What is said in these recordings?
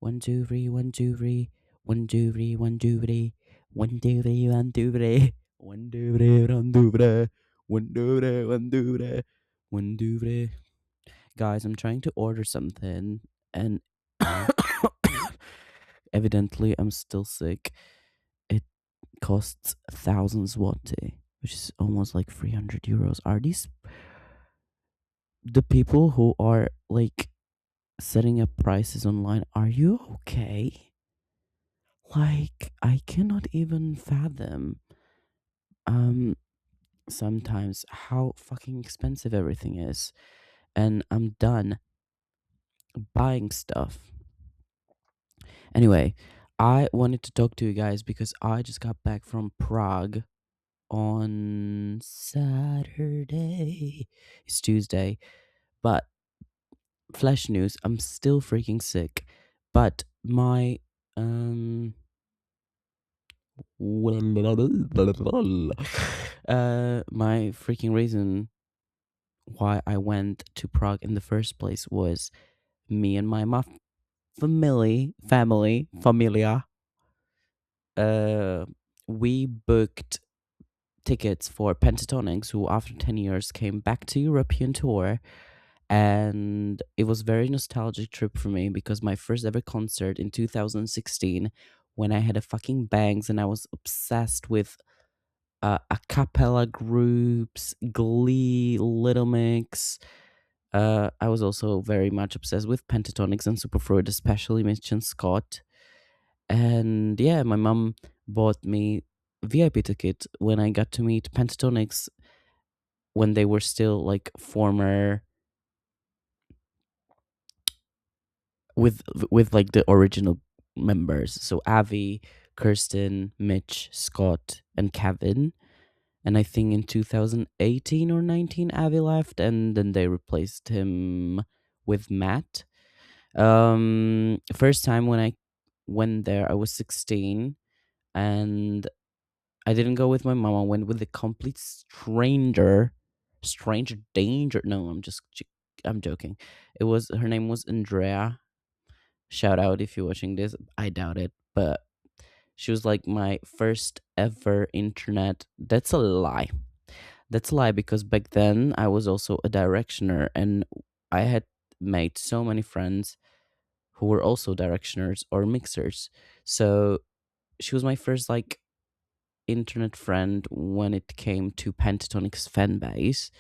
One, two, three, one, two, three. One, two, three, one, two, three. One, two, three, one, two, three. One, two, three, one, two, three. One, two, three, one, two, three. One, two, three. Guys, I'm trying to order something and evidently I'm still sick. It costs 1,000 zloty, which is almost like 300 euros. Are these the people who are like setting up prices online? Are you okay? Like, I cannot even fathom um sometimes how fucking expensive everything is. And I'm done buying stuff. Anyway, I wanted to talk to you guys because I just got back from Prague on Saturday. It's Tuesday. But flash news, I'm still freaking sick. But my my freaking reason why I went to Prague in the first place was me and my familia. Uh, we booked tickets for Pentatonix, who after 10 years came back to European tour, and it was very nostalgic trip for me because my first ever concert in 2016, when I had a fucking bangs and I was obsessed with a cappella groups, Glee, Little Mix. I was also very much obsessed with Pentatonix and Superfruit, especially Mitch and Scott. And yeah, my mom bought me VIP ticket when I got to meet Pentatonix when they were still like former with like the original members. So Avi, Kirsten, Mitch, Scott, and Kevin. And I think in 2018 or 19, Avi left, and then they replaced him with Matt. First time when I went there, I was 16, and I didn't go with my mom. I went with a complete stranger danger. No, I'm joking. Her name was Andrea. Shout out if you're watching this. I doubt it, but she was like my first ever internet. That's a lie. That's a lie because back then I was also a directioner and I had made so many friends who were also directioners or mixers. So she was my first like internet friend when it came to Pentatonix fan base.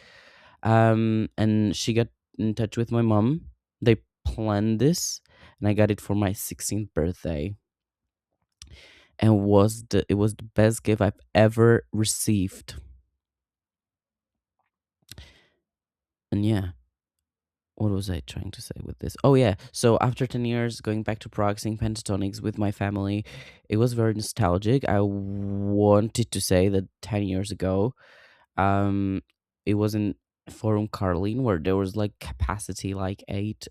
And she got in touch with my mom. They planned this and I got it for my 16th birthday. And it was the best gift I've ever received. And yeah, what was I trying to say with this? Oh yeah, so after 10 years going back to Prague, seeing Pentatonix with my family, it was very nostalgic. I wanted to say that 10 years ago, um it was in Forum Carlin where there was like capacity like 8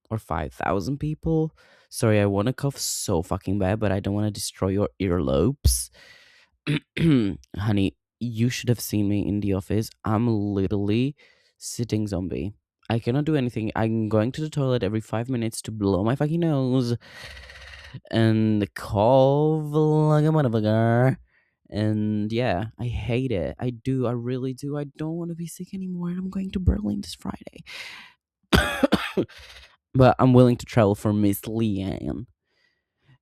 or 5,000 people. Sorry, I want to cough so fucking bad, but I don't want to destroy your earlobes. Honey, you should have seen me in the office. I'm literally sitting zombie. I cannot do anything. I'm going to the toilet every 5 minutes to blow my fucking nose and cough like a motherfucker. And yeah, I hate it. I do. I really do. I don't want to be sick anymore. And I'm going to Berlin this Friday. But I'm willing to travel for Miss Leanne.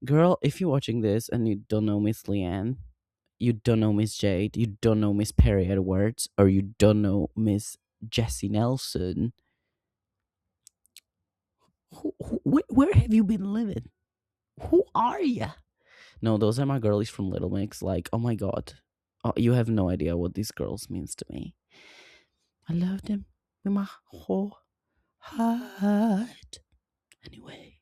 Girl, if you're watching this and you don't know Miss Leanne, you don't know Miss Jade, you don't know Miss Perry Edwards, or you don't know Miss Jessie Nelson, where have you been living? Who are you? No, those are my girlies from Little Mix. Like, oh my god. Oh, you have no idea what these girls means to me. I love them with my whole heart. Anyway,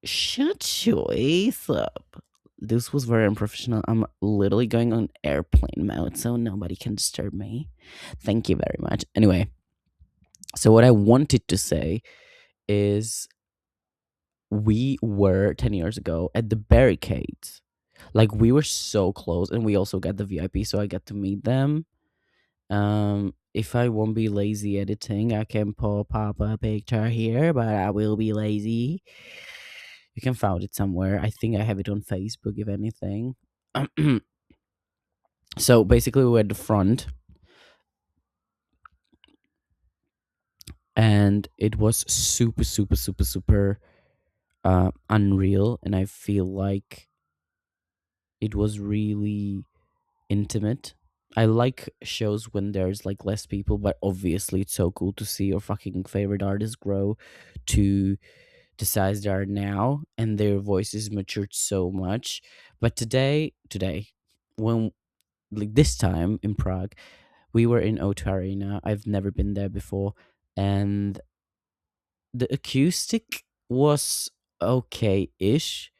shut your ass up. This was very unprofessional. I'm literally going on airplane mode so nobody can disturb me. Thank you very much. Anyway, so what I wanted to say is we were 10 years ago at the barricades. Like we were so close and we also got the VIP so I got to meet them. If I won't be lazy editing, I can pop up a picture here, but I will be lazy. You can find it somewhere. I think I have it on Facebook, if anything. So basically, we're at the front, and it was super, super, super, super unreal. And I feel like it was really intimate. I like shows when there's like less people, but obviously it's so cool to see your fucking favorite artists grow to the size they are now, and their voices matured so much. But today, when like this time in Prague, we were in O2 Arena. I've never been there before, and the acoustic was okay-ish.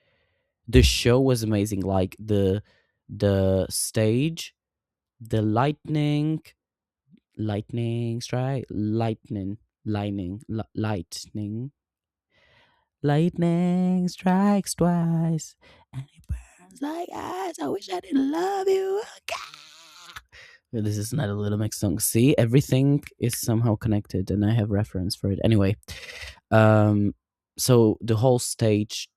The show was amazing. Like the stage, the lightning strike, lightning strikes twice, and it burns like ice. I wish I didn't love you again. This is not a Little Mix song. See, everything is somehow connected, and I have reference for it. Anyway, um, so the whole stage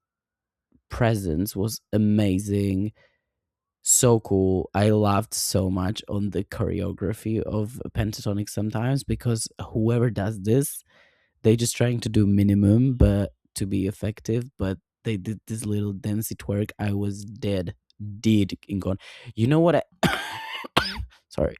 presence was amazing, so cool. I laughed so much on the choreography of Pentatonix sometimes, because whoever does this, they just trying to do minimum but to be effective, but they did this little dancey twerk. I was dead in gone. You know what I sorry.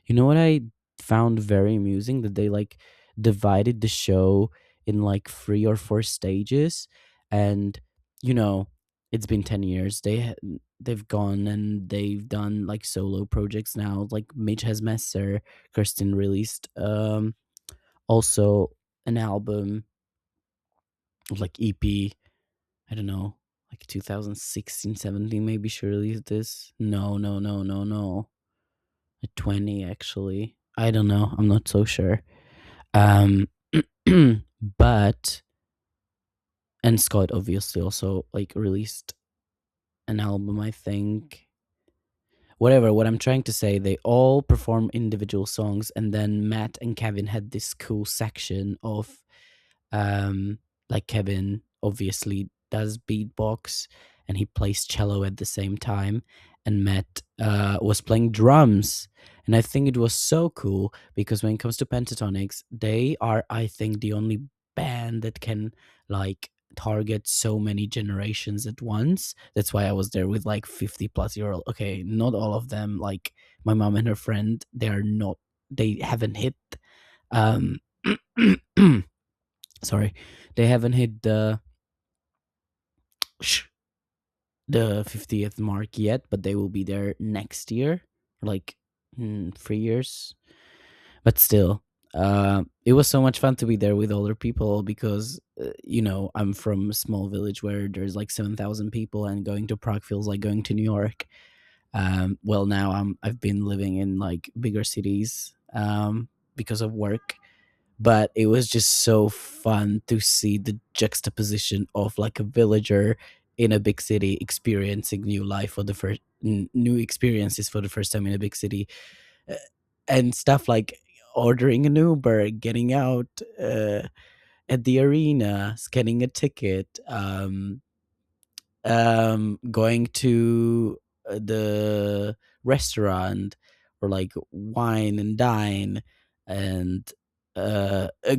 You know what I found very amusing? That they like divided the show in like 3 or 4 stages, and you know, it's been 10 years. They've gone and they've done like solo projects now. Like Mitch has Messer, Kirsten released also an album, like EP. I don't know, like 2016, 17 maybe she released this. No. 20 actually. I don't know. I'm not so sure. Um, but and Scott obviously also like released an album, I think. Whatever. What I'm trying to say, they all perform individual songs, and then Matt and Kevin had this cool section of um like Kevin obviously does beatbox and he plays cello at the same time, and Matt was playing drums. And I think it was so cool because when it comes to Pentatonix, they are, I think, the only band that can like target so many generations at once. That's why I was there with like 50 plus year old. Okay, not all of them, like my mom and her friend, they haven't hit um sorry, they haven't hit the 50th mark yet, but they will be there next year, like 3 years. But still, it was so much fun to be there with older people because I'm from a small village where there's like 7,000 people, and going to Prague feels like going to New York. Well, now I've been living in like bigger cities because of work, but it was just so fun to see the juxtaposition of like a villager in a big city experiencing new life for the first new experiences for the first time in a big city, uh, and stuff like ordering an Uber, getting out at the arena, scanning a ticket, going to the restaurant, or like wine and dine, and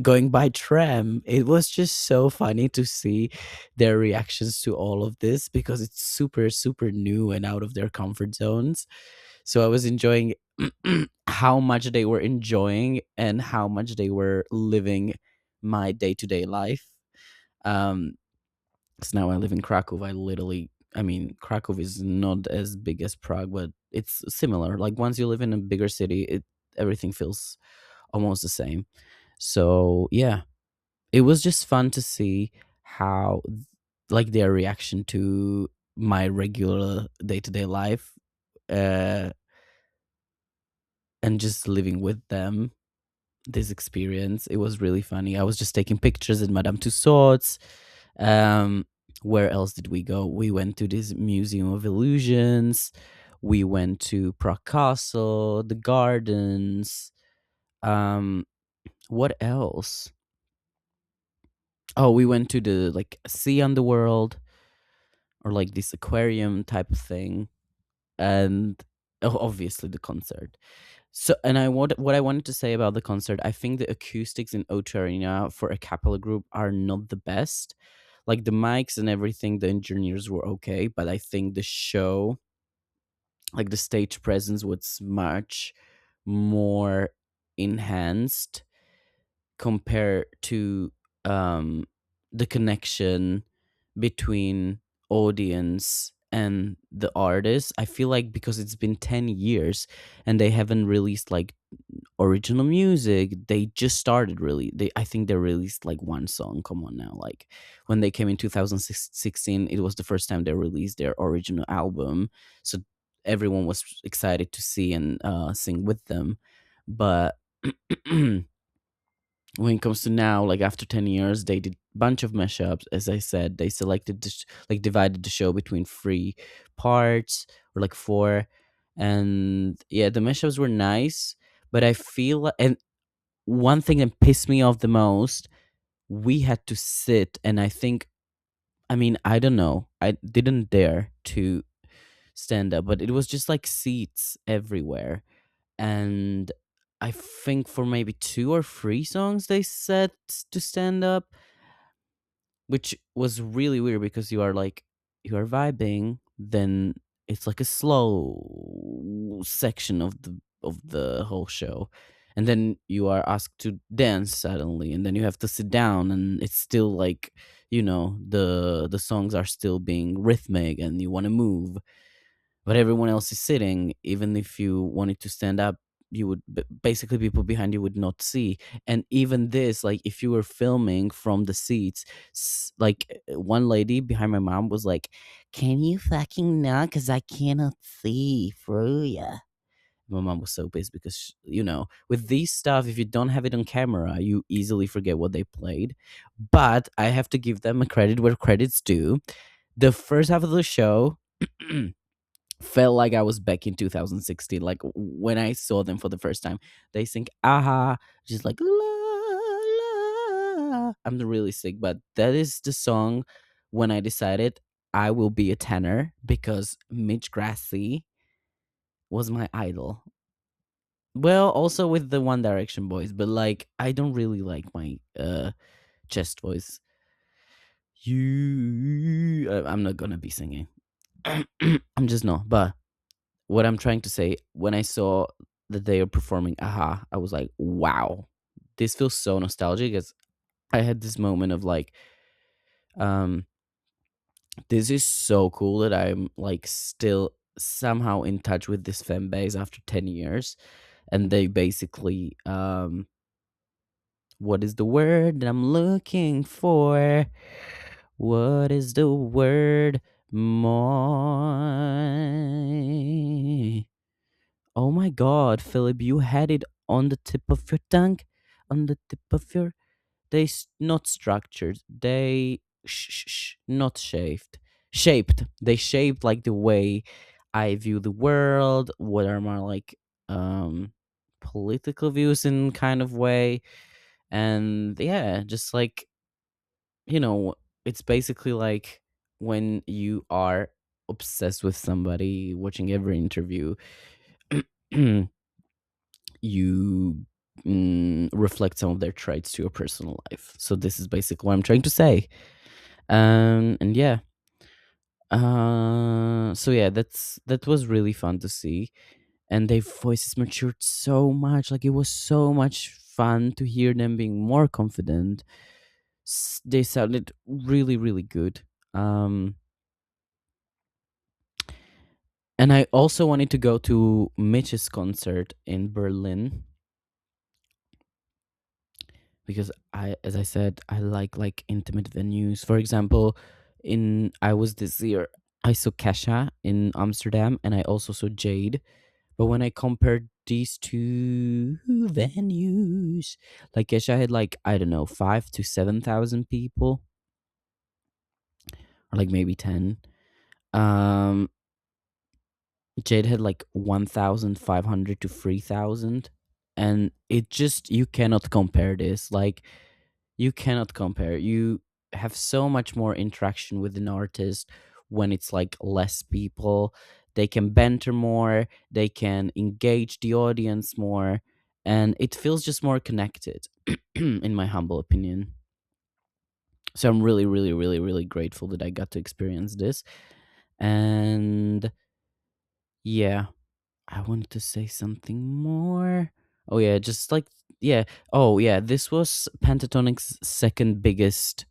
going by tram. It was just so funny to see their reactions to all of this because it's super super new and out of their comfort zones. So I was enjoying how much they were enjoying and how much they were living my day-to-day life. um because now I live in Krakow. I mean, Krakow is not as big as Prague, but it's similar. Like once you live in a bigger city, everything feels almost the same. So yeah, it was just fun to see how like their reaction to my regular day to day life, uh, and just living with them. This experience, it was really funny. I was just taking pictures at Madame Tussauds. Um, where else did we go? We went to this Museum of Illusions. We went to Prague Castle, the gardens. Um, what else? Oh, we went to the like sea underworld, or like this aquarium type of thing, and obviously the concert. So, and what I wanted to say about the concert, I think the acoustics in O2 Arena for a cappella group are not the best. Like the mics and everything, the engineers were okay, but I think the show, like the stage presence, was much more enhanced compared to um the connection between audience and the artist. I feel like because it's been 10 years and they haven't released like original music, they just started really. I think they released like one song. Come on now. Like when they came in 2016, it was the first time they released their original album. So everyone was excited to see and sing with them. But when it comes to now, like after 10 years, they did bunch of mashups. As I said, they selected this, like divided the show between three parts, or like four. And yeah, the mashups were nice, but I feel and one thing that pissed me off the most, we had to sit, and I think, I mean, I don't know, I didn't dare to stand up, but it was just like seats everywhere. And I think for maybe two or three songs they said to stand up, which was really weird because you are vibing, then it's like a slow section of the whole show, and then you are asked to dance suddenly, and then you have to sit down, and it's still like, the songs are still being rhythmic and you want to move, but everyone else is sitting. Even if you wanted to stand up, you would basically, people behind you would not see. And even this, like if you were filming from the seats, like one lady behind my mom was like, can you fucking not, because I cannot see through ya. My mom was so pissed because with these stuff, if you don't have it on camera, you easily forget what they played. But I have to give them a credit where credit's due. The first half of the show felt like I was back in 2016. Like when I saw them for the first time, they sing "Aha," just like la la. I'm really sick, but that is the song when I decided I will be a tenor, because Mitch Grassi was my idol. Well, also with the One Direction boys, but like I don't really like my chest voice. I'm not gonna be singing. I'm just not. But what I'm trying to say, when I saw that they are performing Aha, I was like, wow, this feels so nostalgic. As I had this moment of like, um, this is so cool that I'm like still somehow in touch with this fan base after 10 years. And they basically, what is the word that I'm looking for? What is the word? More. Oh my god, Philip, you had it on the tip of your tongue, on the tip of your. Not structured. They not shaved, shaped. They shaped like the way I view the world. What are my like political views in kind of way, and yeah, just like it's basically like when you are obsessed with somebody, watching every interview. You reflect some of their traits to your personal life. So this is basically what I'm trying to say. And yeah. So yeah, that was really fun to see, and their voices matured so much. Like it was so much fun to hear them being more confident. They sounded really, really good. Um, and I also wanted to go to Mitch's concert in Berlin, because as I said, I like intimate venues. For example, in I was this year, I saw Kesha in Amsterdam, and I also saw Jade. But when I compared these two venues, like Kesha had like, I don't know, 5 to 7,000 people, or like maybe 10. Um, Jade had like 1,500 to 3,000, and it just, you cannot compare this. Like You cannot compare. You have so much more interaction with an artist when it's like less people. They can banter more, they can engage the audience more, and it feels just more connected, in my humble opinion. So I'm really, really, really, really grateful that I got to experience this. And yeah, I wanted to say something more. Oh yeah, just like, yeah. Oh yeah, this was Pentatonix's second biggest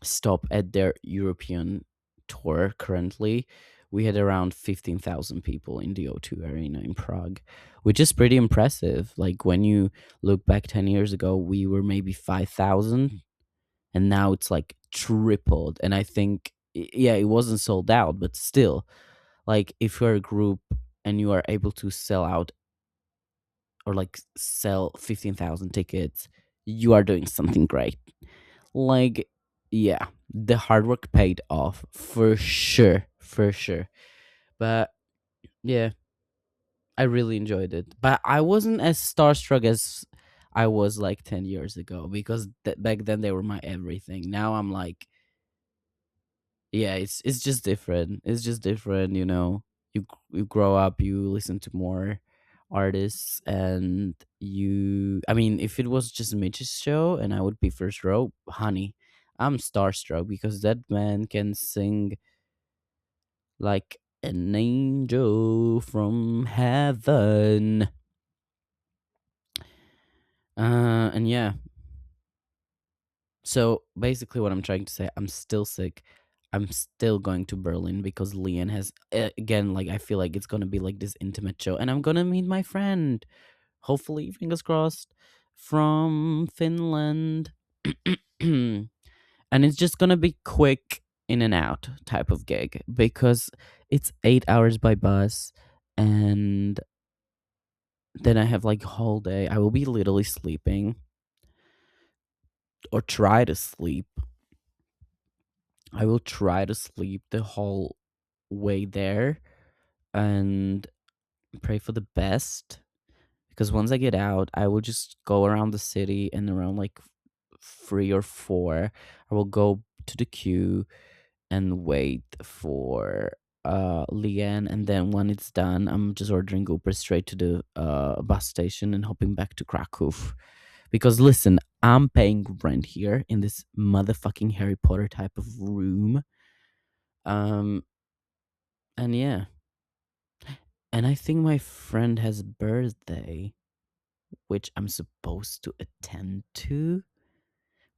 stop at their European tour currently. We had around 15,000 people in the O2 Arena in Prague, which is pretty impressive. Like when you look back 10 years ago, we were maybe 5,000, and now it's like tripled. And I think, yeah, it wasn't sold out, but still, like if you're a group and you are able to sell out or like sell 15,000 tickets, you are doing something great. Like, yeah, the hard work paid off for sure, for sure. But yeah, I really enjoyed it. But I wasn't as starstruck as I was like 10 years ago, because back then they were my everything. Now I'm like, yeah, it's just different. It's just different, you know. You grow up, you listen to more artists, and you, I mean, if it was just Mitch's show and I would be first row, honey, I'm starstruck because that man can sing like an angel from heaven. And yeah, so basically, what I'm trying to say, I'm still sick. I'm still going to Berlin because Leon has, again, like I feel like it's gonna be like this intimate show, and I'm gonna meet my friend. Hopefully, fingers crossed, from Finland, and it's just gonna be quick in and out type of gig because it's 8 hours by bus, and then I have like whole day. I will be literally sleeping or try to sleep. I will try to sleep the whole way there and pray for the best, because once I get out, I will just go around the city, and around like 3 or 4, I will go to the queue and wait for Leanne, and then when it's done, I'm just ordering Uber straight to the bus station and hopping back to Krakow. Because listen, I'm paying rent here in this motherfucking Harry Potter type of room. Um and yeah, and I think my friend has birthday, which I'm supposed to attend to,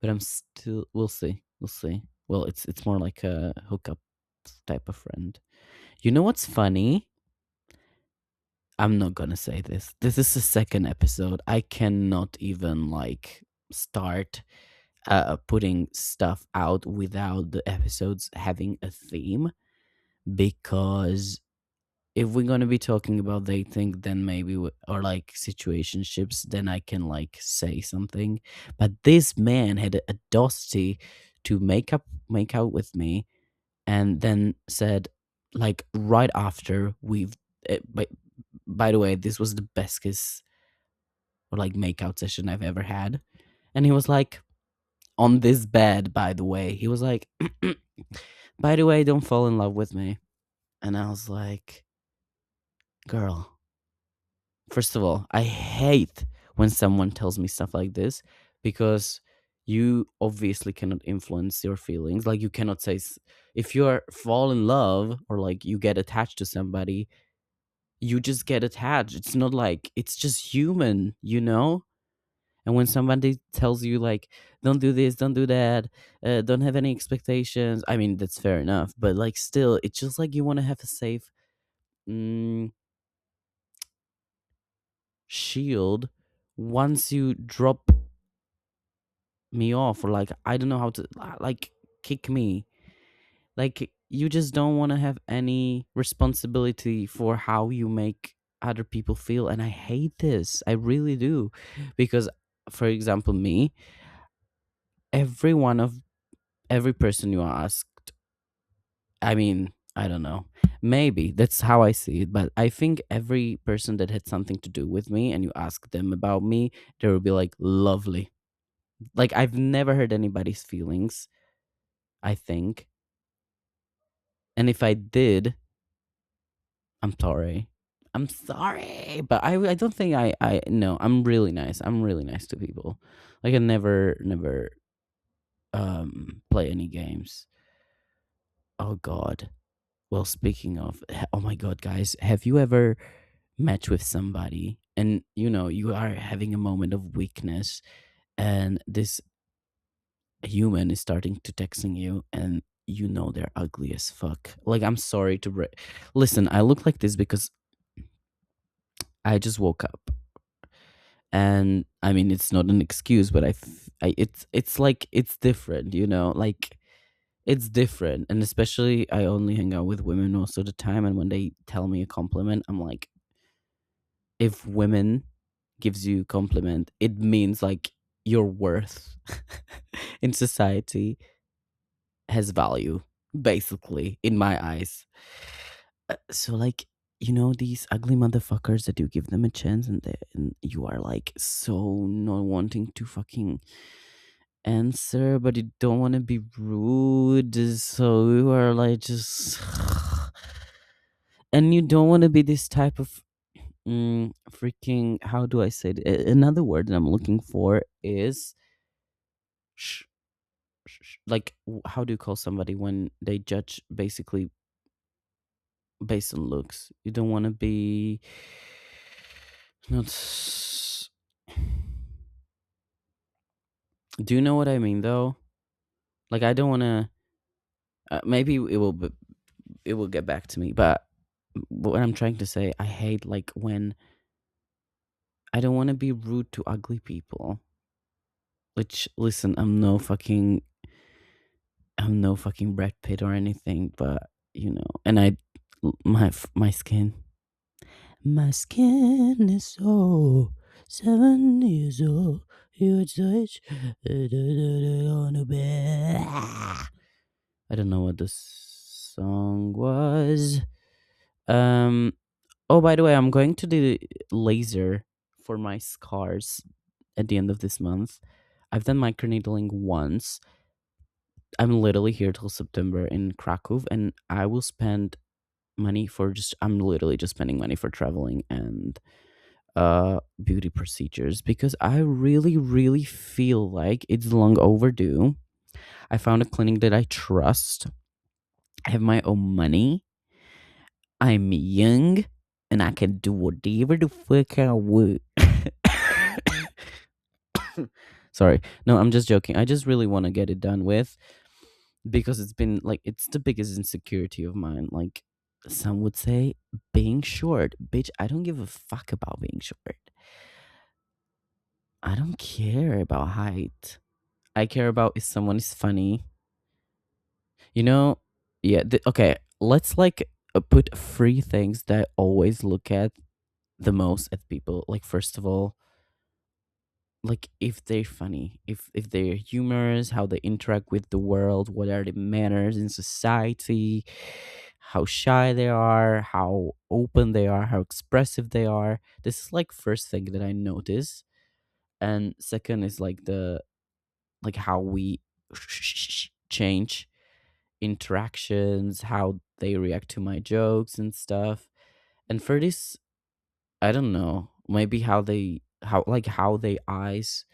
but I'm still, we'll see. We'll see. Well, it's more like a hookup type of friend. You know what's funny? I'm not gonna say this. This is the second episode. I cannot even like start putting stuff out without the episodes having a theme, because if we're gonna be talking about dating, then maybe or like situationships, then I can like say something. But this man had a audacity to make out with me, and then said, like right after we've, by the way, this was the best kiss or like makeout session I've ever had, and he was like, on this bed, by the way, he was like, by the way, don't fall in love with me. And I was like, girl, first of all, I hate when someone tells me stuff like this, because you obviously cannot influence your feelings. Like you cannot say if you are fall in love or like you get attached to somebody, you just get attached. It's not like, it's just human, you know? And when somebody tells you like, don't do this, don't do that, don't have any expectations, I mean, that's fair enough, but like still, it's just like you want to have a safe, mm, shield once you drop me off, or like I don't know how to, like kick me. Like you just don't want to have any responsibility for how you make other people feel, and I hate this. I really do, because for example, me, every one of every person you asked, I mean, I don't know. Maybe that's how I see it, but I think every person that had something to do with me and you ask them about me, they will be like, lovely. Like I've never hurt anybody's feelings, I think. And if I did, I'm sorry. I'm sorry, but I don't think I no, I'm really nice. I'm really nice to people. Like I never play any games. Oh god. Well, speaking of, oh my god, guys, have you ever met with somebody and you are having a moment of weakness and this human is starting to texting you and they're ugly as fuck. Like I'm sorry to listen, I look like this because I just woke up. And I mean, it's not an excuse, but it's like it's different, like it's different. And especially I only hang out with women most of the time, and when they tell me a compliment, I'm like, if women gives you compliment, it means like your worth in society has value, basically, in my eyes. So like, these ugly motherfuckers that you give them a chance, and you are like so not wanting to fucking answer, but you don't want to be rude, so you are like just and you don't want to be this type of freaking, how do I say it? Another word that I'm looking for is sh- like how do you call somebody when they judge basically based on looks? You don't want to be not do you know what I mean though? Like I don't want to maybe it will get back to me, but what I'm trying to say, I hate like when I don't want to be rude to ugly people. Which listen, I'm no fucking Brad Pitt or anything, but and my skin, my skin is so 7 years old. You touch on the bed. I don't know what the song was. Um. Oh, by the way, I'm going to the laser for my scars at the end of this month. I've done microneedling once. I'm literally here till September in Krakow, and I will spend money for just. I'm literally just spending money for traveling and beauty procedures because I really, really feel like it's long overdue. I found a clinic that I trust. I have my own money. I'm young, and I can do whatever the fuck I want. Sorry. No, I'm just joking. I just really want to get it done with because it's been like it's the biggest insecurity of mine. Like some would say, being short. Bitch, I don't give a fuck about being short. I don't care about height. I care about if someone is funny. You know? Yeah, okay. Let's like put three things that I always look at the most at people. Like first of all, like if they're funny, if they're humorous, how they interact with the world, what are the manners in society, how shy they are, how open they are, how expressive they are. This is like first thing that I notice. And second is like the like how we change interactions, how they react to my jokes and stuff. And for this, I don't know, maybe how they eyes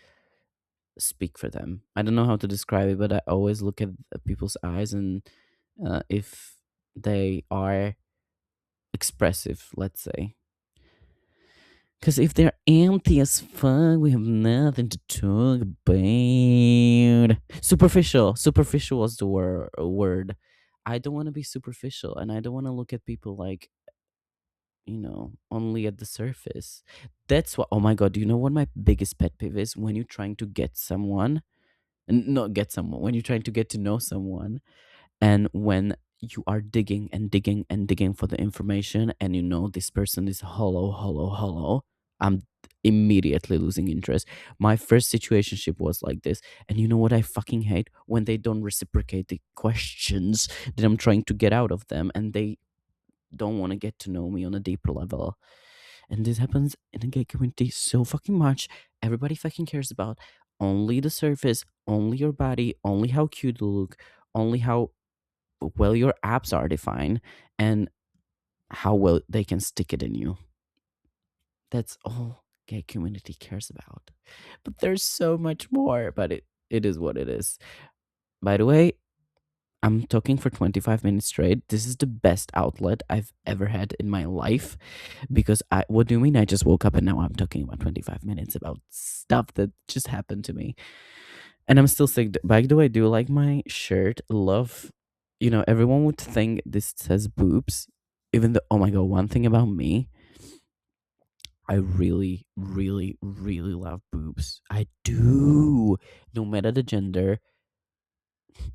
speak for them. I don't know how to describe it, but I always look at people's eyes and if they are expressive, let's say. Because if they're empty as fuck, we have nothing to talk about. Superficial was the word. I don't want to be superficial, and I don't want to look at people like only at the surface. That's what. Oh my god! Do you know what my biggest pet peeve is? When you're trying to get someone, and not get someone, when you're trying to get to know someone, and when you are digging and digging and digging for the information, and this person is hollow, hollow, hollow, I'm immediately losing interest. My first situationship was like this, and you know what I fucking hate? When they don't reciprocate the questions that I'm trying to get out of them, and they don't want to get to know me on a deeper level. And this happens in the gay community so fucking much. Everybody fucking cares about only the surface, only your body, only how cute you look, only how well your abs are defined, and how well they can stick it in you. That's all gay community cares about. But there's so much more, but it is what it is. By the way, I'm talking for 25 minutes straight. This is the best outlet I've ever had in my life because what do you mean I just woke up and now I'm talking about 25 minutes about stuff that just happened to me. And I'm still sick. By the way, do you like my shirt? Love, everyone would think this says boobs. Even though, oh my God, one thing about me, I really, really, really love boobs. I do. No matter the gender,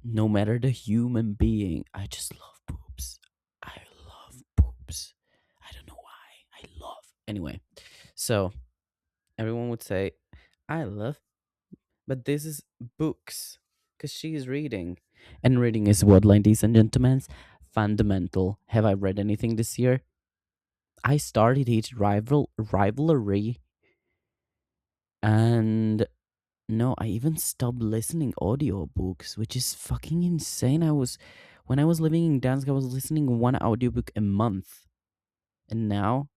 no matter the human being, I just love boobs. I love boobs. I don't know why. I love. Anyway, so everyone would say, I love, but this is books because she is reading. And reading is what, ladies and gentlemen? Fundamental. Have I read anything this year? I started each rivalry, and no, I even stopped listening audiobooks, which is fucking insane. When I was living in Dansk, I was listening one audiobook a month. And now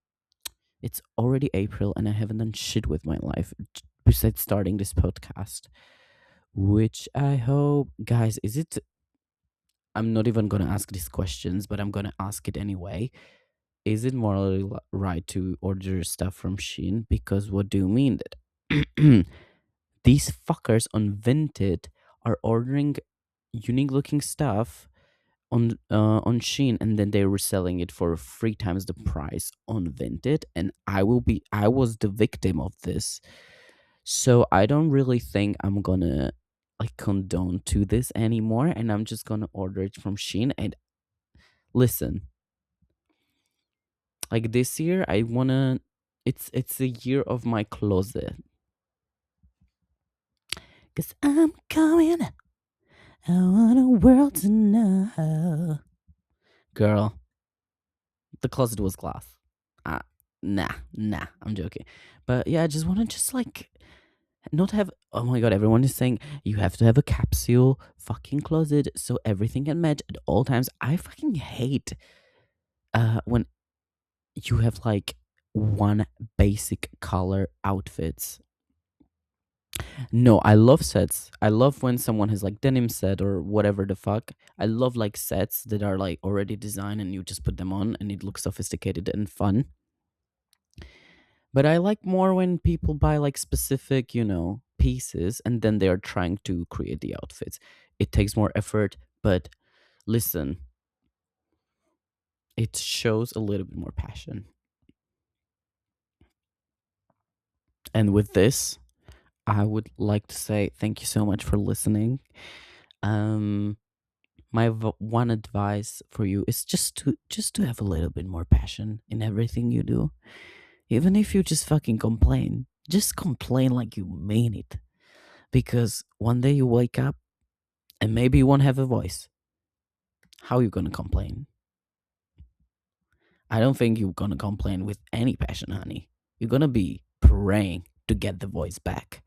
it's already April and I haven't done shit with my life besides starting this podcast. Which I hope, guys, I'm not even gonna ask these questions, but I'm gonna ask it anyway. Is it morally right to order stuff from Shein? Because what do you mean that these fuckers on Vinted are ordering unique looking stuff on Shein, and then they're reselling it for 3 times the price on Vinted, and I was the victim of this. So I don't really think I'm gonna like condone to this anymore, and I'm just gonna order it from Shein. And listen, like this year, I wanna. It's a year of my closet. Cause I'm coming. I want a world to know. Girl, the closet was glass. Uh, nah, I'm joking. But yeah, I just want to just like not have. Oh my God, everyone is saying you have to have a capsule fucking closet so everything can match at all times. I fucking hate when you have like one basic color outfits. No, I love sets. I love when someone has like denim set or whatever the fuck. I love like sets that are like already designed and you just put them on and it looks sophisticated and fun. But I like more when people buy like specific, pieces and then they are trying to create the outfits. It takes more effort, but listen, it shows a little bit more passion. And with this, I would like to say thank you so much for listening. Um my one advice for you is just to have a little bit more passion in everything you do. Even if you just fucking complain, just complain like you mean it. Because one day you wake up and maybe you won't have a voice. How are you gonna complain? I don't think you're gonna complain with any passion, honey. You're gonna be praying to get the voice back.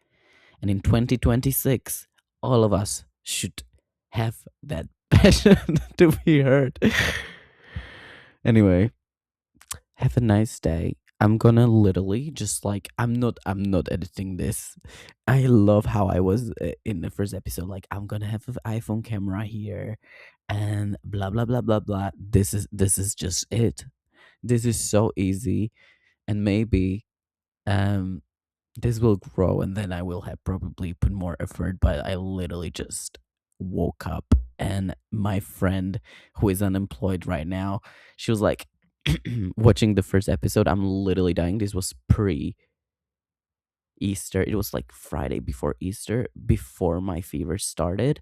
And in 2026, all of us should have that passion to be heard. Anyway, have a nice day. I'm gonna literally just like I'm not editing this. I love how I was in the first episode. Like I'm gonna have an iPhone camera here, and blah blah blah blah blah. This is just it. This is so easy, and maybe um this will grow, and then I will have probably put more effort. But I literally just woke up, and my friend who is unemployed right now, she was like watching the first episode. I'm literally dying. This was pre Easter. It was like Friday before Easter, before my fever started.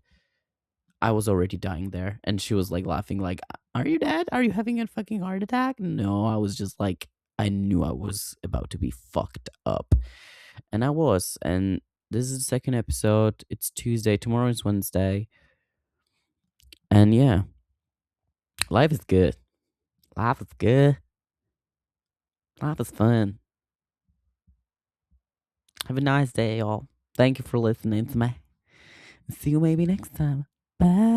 I was already dying there, and she was like laughing, like, "Are you dead? Are you having a fucking heart attack?" No, I was just like, I knew I was about to be fucked up, and I was. And this is the second episode. It's Tuesday. Tomorrow is Wednesday, and yeah, life is good. Life is good. Life is fun. Have a nice day, y'all. Thank you for listening to me. See you maybe next time. Bye.